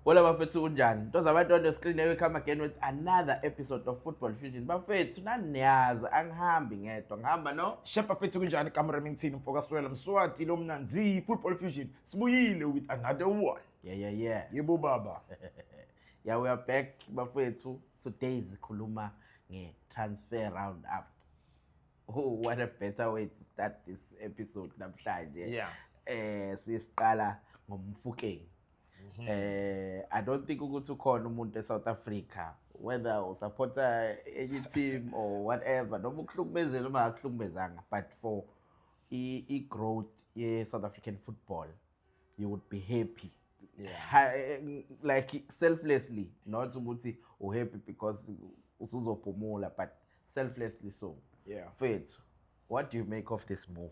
Wala bafethu kunjani? Nto zabantu on the screen, here we come again with another episode of Football Fusion. Bafethu naniyazi angihambi ngedwa, ngihamba no. Shepa fethu kunjani Camera Mthini Mfokaswela Mswati lo mnanzi Football Fusion. Sibuyile with another one. Yeah. Yebo baba. Yeah, we are back bafethu. Today sikhuluma nge-transfer roundup. Oh, what a better way to start this episode namhlanje. Yeah. Sisiqala ngomfukeng. I don't think ukuthi ukhona umuntu eSouth Africa whether usupporta any team or whatever noma ukuhlukumezela noma akuhlukumezanga, but for growth ye-South African football you would be happy. Like selflessly, not ukuthi happy because usuzophumula, but selflessly so. Yeah. Faith, what do you make of this move?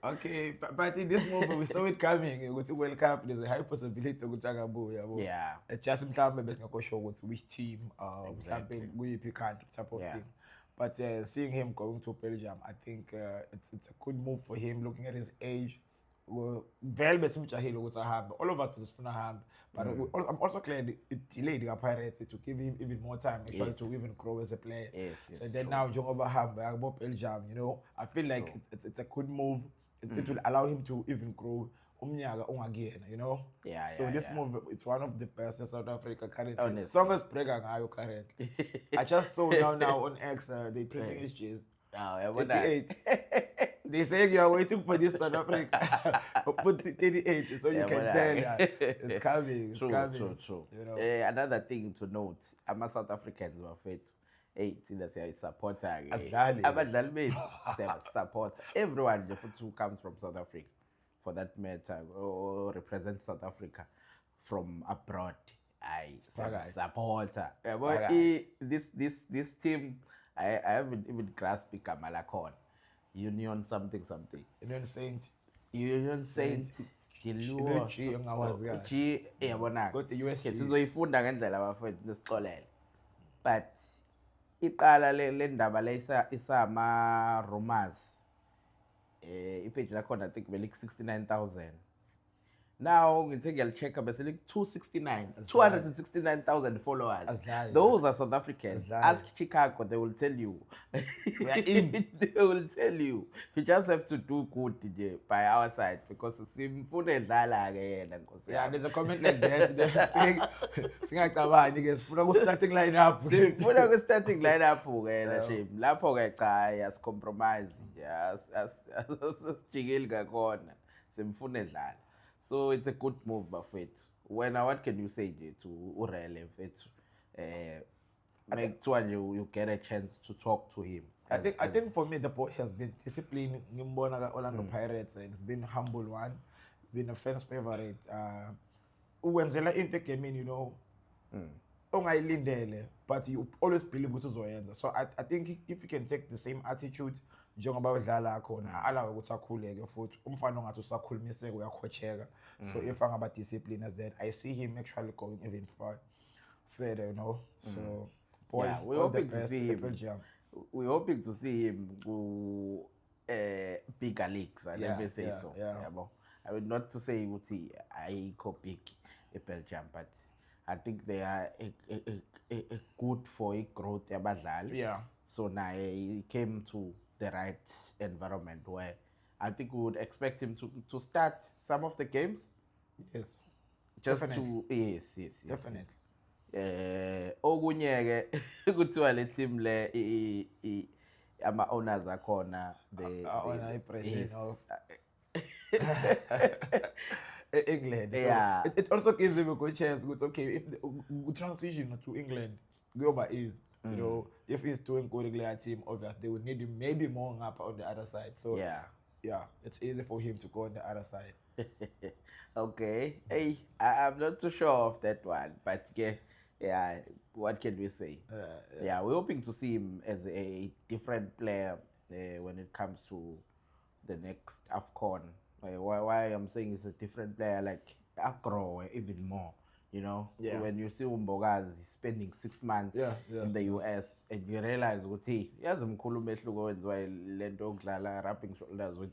Okay, but in this movie we saw it coming. Ukuthi World Cup, there's a high possibility ukuthi akabuya yabo. Yeah. Just mhlambe besingakho sure ukuthi which team Exactly. mhlambe kuyiphi country type of Yeah. thing. But seeing him going to Belgium, I think it's a good move for him looking at his age. Vele besimjahile ukuthi ahambe. All of us besifuna ahambe. But I'm also glad it delayed the Pirates to give him even more time actually to even grow as a player. Yes, So then true. now njengoba hamba yabo Belgium, you know, I feel like it's a good move. It will allow him to even grow umnyaka ongakuyena, you know. So this move, it's one of the best in South Africa currently. Honestly. Songers breaker ngayo currently. I just saw now on X they printing his jersey. Oh, yeah, what that? 38. They say you are waiting for this South Africa. Put 38 so you can tell that it's coming. It's coming. True. You know? Another thing to note, South Africans were fit. Thina supporter. Asidlali. Abadlali bethu, they are supporter. Everyone who comes from South Africa, for that matter, or represents South Africa from abroad, I supporter. This team, I haven't even grasped igama lakhona. Union something. Union Saint. G engawazi kahle. G yabona. Got the USG. Sizoyifunda ngendlela bafethu lesixolele. But iqala le ndaba le isama rumors. Ipage lakhona I think bele 69,000. Now ngithe ngiyalichecka bese like 269,000 followers. Those are South Africans. Ask Chicago, they will tell you. We are in. They will tell you. You just have to do good by our side because simfuna edlala ke yena nkosi. Yeah, there's a comment like that. They're saying, singacabani ke sifuna ku starting lineup. Sifuna ku starting lineup ke la shame. Lapho ke cha yas compromise nje. Asijikeli ngakona. Simfuna edlala. So it's a good move, Bafethu. What can you say to Urele Fethu? Make sure you get a chance to talk to him. I think for me the boy has been disciplined. Ngimbona Orlando Pirates, and it's been a humble one. It's been a fans favorite. Uwenzela into gaming, you know. Ongayilindele, but you always believe ukuthi uzoyenza. So I think if you can take the same attitude njengoba udlala khona alawe ukuthi akhuleke futhi umfana ongathi usakhulumiseka uyakhotsheka. So if angaba discipline as that, I see him actually going even further, you know. So boy, yeah, we're hoping to see him. We're hoping to see him go bigger leagues. Let me say so. Yeah. I would not to say ukuthi ayikho big Belgium, but I think they are a good for a growth yabadlali. Yeah. So now he came to the right environment where I think we would expect him to start some of the games. Yes. Just Definitely. to yes. Definitely. Okunye ke kuthiwa le team le ama owners akhona the owner president of England. England. Yeah. So it also gives him a good chance. Good, okay, if the transition to England, Goba is, you know, if he's doing good in their team, obviously they would need him maybe more up on the other side. So yeah, it's easy for him to go on the other side. Okay. Hey, I'm not too sure of that one, but yeah, what can we say? Yeah, we're hoping to see him as a different player when it comes to the next AFCON. Why I'm saying it's a different player, like grow even more. You know, when you see Umbogazi spending 6 months in the US and you realize ukuthi yazi mkhulu umehluko wenziwa lento yokudlala rubbing shoulders with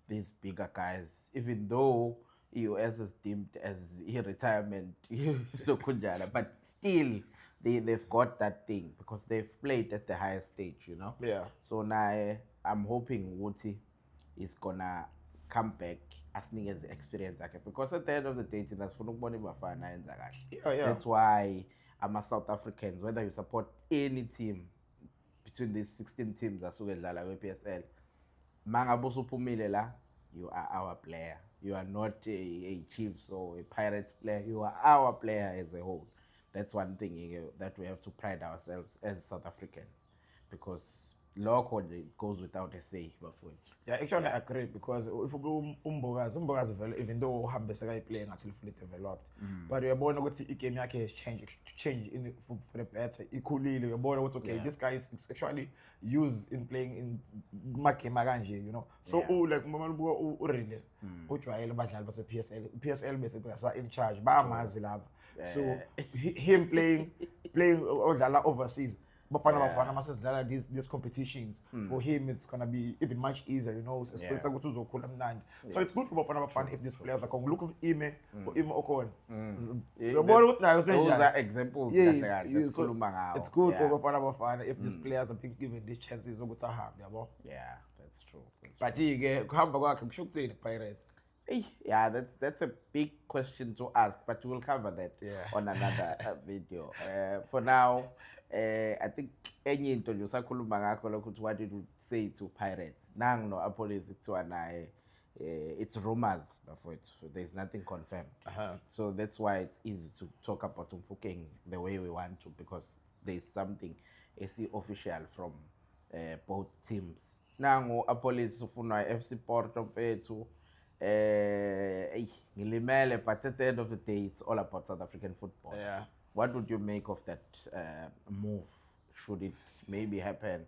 these bigger guys, even though US is deemed as retirement, lokunjana, but still they've got that thing because they've played at the highest stage, you know. Yeah. So now I'm hoping Wuti is gonna come back asinikeze experience yakhe because at the end of the day thina sifuna ukubona iBafana yenza kahle. Yeah. That's why South Africans, whether you support any team between these 16 teams asuke dlala kwe-PSL, mangabe usuphumile la, you are our player. You are not a Chiefs or a Pirates player. You are our player as a whole. That's one thing that we have to pride ourselves as South Africans, because lokho it goes without a say, bafowethu. Yeah, actually I agree, because if you Umbogazi vele, even though uhambe sekayiplay until fully developed, but uyabona ukuthi igame yakhe has changed in for the better. Ikhulile, uyabona ukuthi okay, this guy is actually used in playing in magame kanje, you know. So like uma ubuka uRene ujwayele abadlali base PSL bese in charge bayamazi lapha. So him playing odlala overseas, Bafana masidlala these competitions, for him it's gonna be even much easier, you know. So it's good for Bafana if these players are coming. Look at Ime Okon. Those are examples. It's good for Bafana if these players are being given these chances. Yeah, that's true. But he Pirates. Yeah, that's a big question to ask, but we'll cover that on another video. For now, I think enye into nje usakhuluma ngakho lokho ukuthi what did you say to Pirates? Nang no apologies kuthiwa naye it's rumors, bafowethu. So there's nothing confirmed. So that's why it's easy to talk about Mfokeng the way we want to, because there's something official from both teams. Nango apologies ufunwa FC Porto mfethu. Ngilimele, but at the end of the day, it's all about South African football. Yeah. What would you make of that move? Should it maybe happen?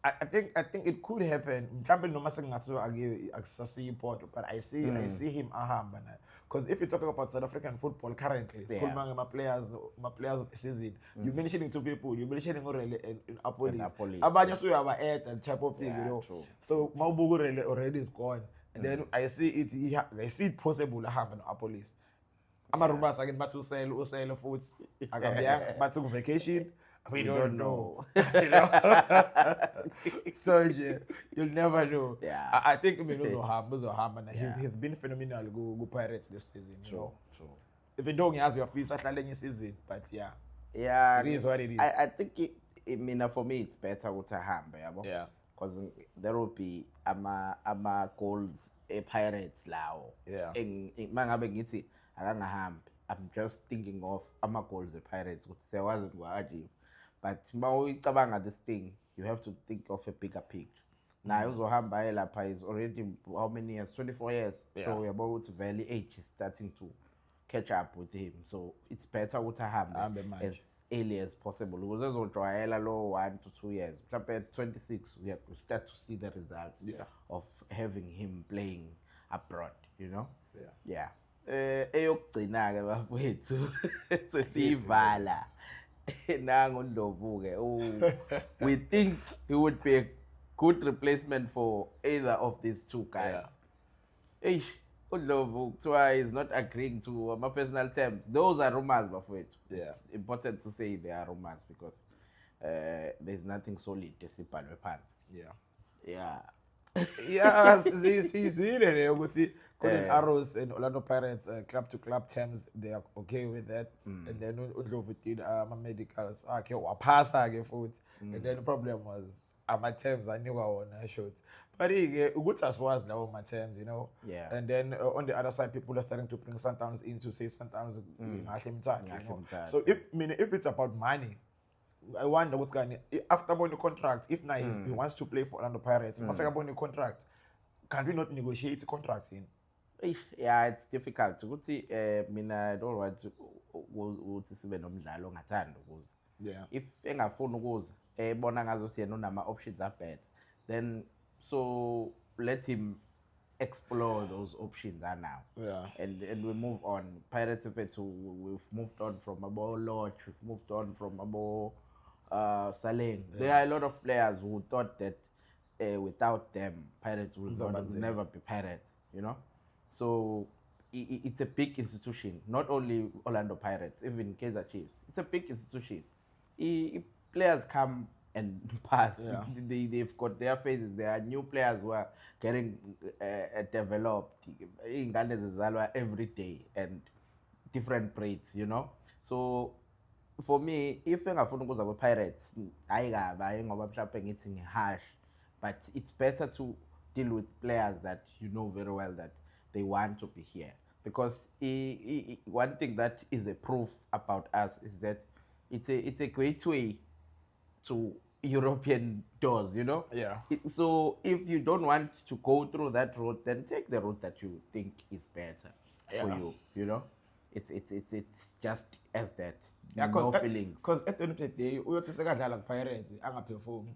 I think it could happen. Mhlambe noma sengathi akusasi Porto, but I see him ahamba na. Because if you're talking about South African football currently, my players of the season, you're mentioning two people, you're mentioning Orele and Apolis. Abanye so you have that type of thing, you know. True. So Mabugu already is gone. And then I see it possible to happen to police. I'm a rumors again, but to sell food. I can be but to vacation. We don't know. You know? So you'll never know. Yeah. I think Minozo Ham, and he's been phenomenal. Go Pirates this season. True. Even though he has your fees at the season, but yeah, it is what it is. I think for me it's better with a ham, yeah. Because there will be ama goals Pirates lawo. Yeah. Mangabe ngithi akangahambi, I'm just thinking of ama goals Pirates ukuthi sewazi ngwaji. But mawucabanga this thing, you have to think of a bigger picture. Now uzohamba lapha is already how many years? 24 years. So uyabona ukuthi vele age is starting to catch up with him. So it's better ukuthi ahambe as early as possible. Ukuze ezojwayela lo 1 to 2 years. Mhlawumbe at 26 we start to see the results of having him playing abroad, you know? Yeah. Eyokugcina ke bafowethu sesivala. Nangu Ndlovu ke. We think he would be a good replacement for either of these two guys. Ndlovu is not agreeing to my personal terms. Those are rumors, bafowethu. It's important to say they are rumors because there's nothing solid esibhalwe phansi. Yeah, sizwile ukuthi Golden Arrows and Orlando Pirates club to club terms, they are okay with that. And then Ndlovu did medicals akhe waphasa ke futhi. And then the problem was my terms I knew I wanna shoot. But ukuthi asiwazi lawo my terms, you know. And then on the other side, people are starting to bring Sundowns in to say Sundowns So if it's about money, I wonder what's going on. After buying the contract, if now he wants to play for Orlando Pirates, once I buying the contract, can we not negotiate a contract in? Yeah, it's difficult. Ukuthi mina I don't want to ukuthi sibe nomdlalo ongathanda ukuza. If engafuni ukuza, ebona ngazothi yena unama options are bad, then so let him explore those options are now. And we move on. Pirates we've moved on from Abo Lodge, we've moved on from Abo Saleng. There are a lot of players who thought that without them, Pirates would never be Pirates, you know? So it's a big institution. Not only Orlando Pirates, even Kaizer Chiefs. It's a big institution. Players come and pass. Yeah. They've got their phases. There are new players who are getting developed. Iy'ngane zizalwa every day and different breeds, you know. So for me, if engafuna ukuza kwe-Pirates, hayi kabi, hayi ngoba mhlawumbe ngithi ngihash, but it's better to deal with players that you know very well that they want to be here. Because one thing that is a proof about us is that it's a great way to European doors, you know? Yeah. So if you don't want to go through that route, then take the route that you think is better for Yeah. you know? It's just as that. Yeah, No feelings. Because at the end of the day, uyothi sekadlala ku-Pirates angaphefumi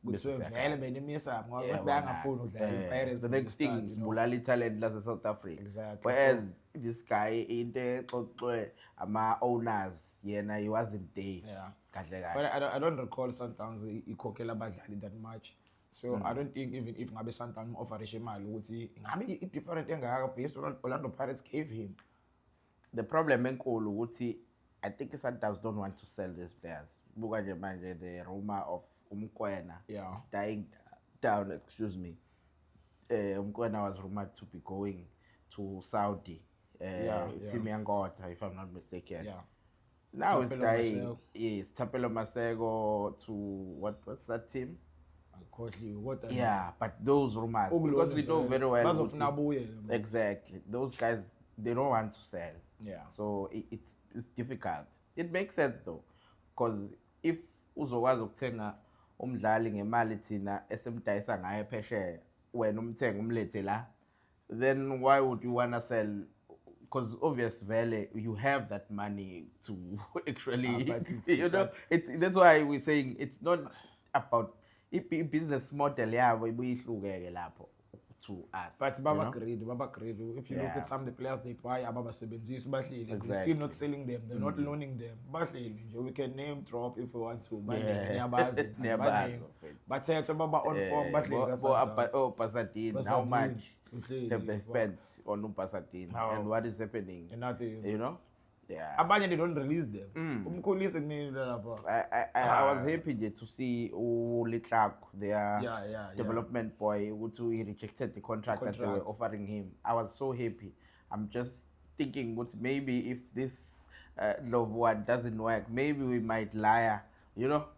kuthiwe Bese vele benimisa ngoba Yeah, bathi bangafuni ukudlala i-Pirates the from next start, thing you is know. bulala talent lase South Africa. Exactly. Whereas this guy into exoxwe ama-owners yena he wasn't there. Yeah. Kahle But kahle. I don't recall Sundowns ikhokhela abadlali that much. So I don't think even if ngabe Sundowns offerishe imali ukuthi ngabe i-different engaka based on what Orlando Pirates gave him. The problem enkulu ukuthi I think Sundowns don't want to sell these players. Buka nje manje the rumor of Umkwena Yeah. is dying down, excuse me. Umkwena was rumored to be going to Saudi. Team Yangota, if I'm not mistaken. Yeah. Now it's Thapelo dying. Maseko. Yes, Thapelo Maseko to what's that team? Akhohliwe kodwa Yeah, but those rumors because we know very well. bazofuna ukuthi- abuye. Exactly. Those guys they don't want to sell. Yeah. So it's difficult. It makes sense though, because if uzokwazi ukuthenga umdlali ngemali thina esemdayisa ngayo phesheya wena umthenga umlethe la, then why would you wanna sell? Because obvious vele you have that money to actually but it's- you know that's why we're saying it's not about business model yabo ibuyihlukeke lapho to us. But you Baba know? greed, Baba greed. If you look Yeah. at some of the players they buy, Baba Sebenzis, Bahleli, they're Exactly. still not selling them. They're not loaning them. Bahleli, we can name drop if we want to. Yeah. Bahleli, Nyabazi, Nyabazi, Bahleli. of it. But say it's Baba on form, Bahleli. Pasadena, how much have they spent on Pasadena How? and what is happening? Nothing. You know? Yeah. Abanye they don't release them. Umkhulisi kunini lapha. I was happy nje to see Leclerc, their Yeah. development boy, who he rejected the contract that they were Contract. offering him. I was so happy. I'm just thinking, what maybe if this love one doesn't work, maybe we might lie. You know,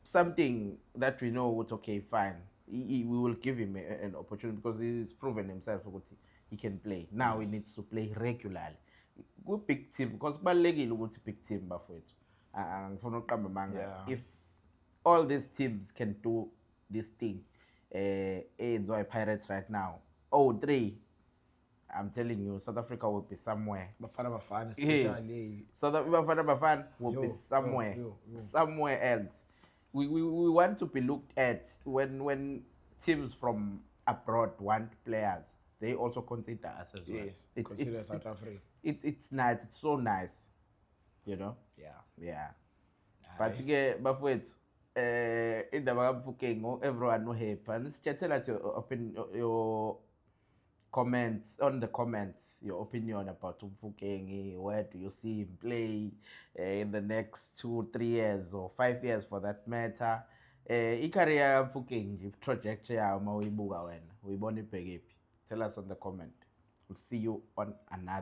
something that we know. What okay, fine. We will give him an opportunity because he's proven himself. Ukuthi he can play. Now he needs to play regularly. Good big team because kubalulekile ukuthi big team bafowethu. Angifuna uqamba amanga. Yeah. If all these teams can do this thing, enjoy Pirates right now. 3 I'm telling you, South Africa will be somewhere. Bafana Yes. especially. South Africa will Yo, be somewhere, yo. somewhere else. We want to be looked at when teams from abroad want players. They also consider us as well. Yes. Consider South Africa. It's nice. It's so nice, you know. Yeah. Yeah. But ke bafowethu indaba kaMfukeng everyone no happy. And sithathela your comments on the comments, your opinion about Mfukeng. Where do you see him play in the next 2-3 years or 5 years for that matter? I-career kaMfukeng nje trajectory yayo uma uyibuka wena uyibona ibheke phi? Tell us on the comment. We'll see you on another